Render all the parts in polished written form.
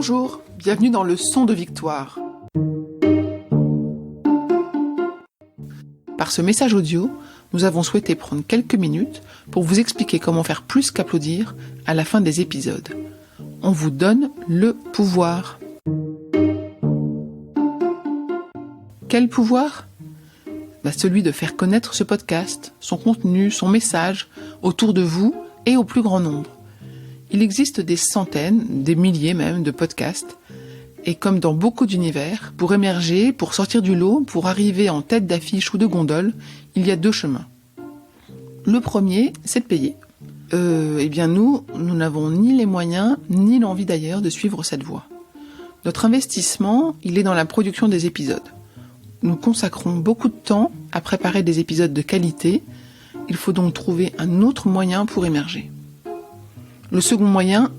Bonjour, bienvenue dans le son de victoire. Par ce message audio, nous avons souhaité prendre quelques minutes pour vous expliquer comment faire plus qu'applaudir à la fin des épisodes. On vous donne le pouvoir. Quel pouvoir ? Celui de faire connaître ce podcast, son contenu, son message, autour de vous et au plus grand nombre. Il existe des centaines, des milliers même de podcasts, et comme dans beaucoup d'univers, pour émerger, pour sortir du lot, pour arriver en tête d'affiche ou de gondole, il y a deux chemins. Le premier, c'est de payer. Nous n'avons ni les moyens, ni l'envie d'ailleurs de suivre cette voie. Notre investissement, il est dans la production des épisodes. Nous consacrons beaucoup de temps à préparer des épisodes de qualité. Il faut donc trouver un autre moyen pour émerger. Le second moyen,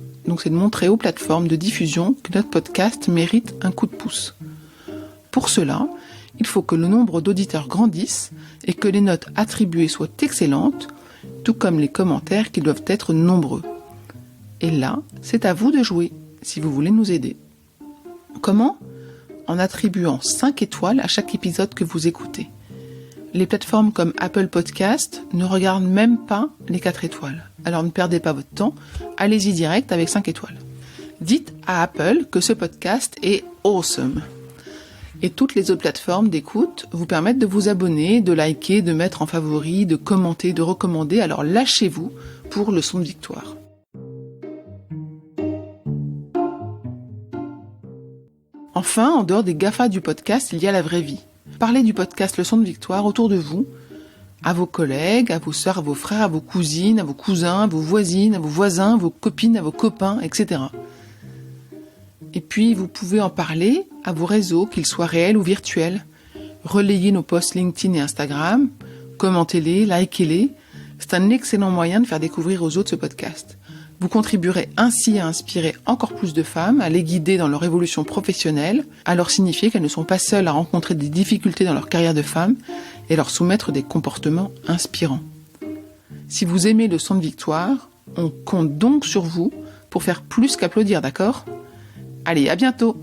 c'est de montrer aux plateformes de diffusion que notre podcast mérite un coup de pouce. Pour cela, il faut que le nombre d'auditeurs grandisse et que les notes attribuées soient excellentes, tout comme les commentaires qui doivent être nombreux. Et là, c'est à vous de jouer, si vous voulez nous aider. Comment ? En attribuant 5 étoiles à chaque épisode que vous écoutez. Les plateformes comme Apple Podcast ne regardent même pas les 4 étoiles. Alors ne perdez pas votre temps, allez-y direct avec 5 étoiles. Dites à Apple que ce podcast est awesome. Et toutes les autres plateformes d'écoute vous permettent de vous abonner, de liker, de mettre en favori, de commenter, de recommander. Alors lâchez-vous pour le son de victoire. Enfin, en dehors des GAFA du podcast, il y a la vraie vie. Parlez du podcast Le Son de Victoire autour de vous, à vos collègues, à vos sœurs, à vos frères, à vos cousines, à vos cousins, à vos voisines, à vos voisins, à vos copines, à vos copains, etc. Et puis, vous pouvez en parler à vos réseaux, qu'ils soient réels ou virtuels. Relayez nos posts LinkedIn et Instagram, commentez-les, likez-les. C'est un excellent moyen de faire découvrir aux autres ce podcast. Vous contribuerez ainsi à inspirer encore plus de femmes, à les guider dans leur évolution professionnelle, à leur signifier qu'elles ne sont pas seules à rencontrer des difficultés dans leur carrière de femme et leur soumettre des comportements inspirants. Si vous aimez le son de victoire, on compte donc sur vous pour faire plus qu'applaudir, d'accord ? Allez, à bientôt !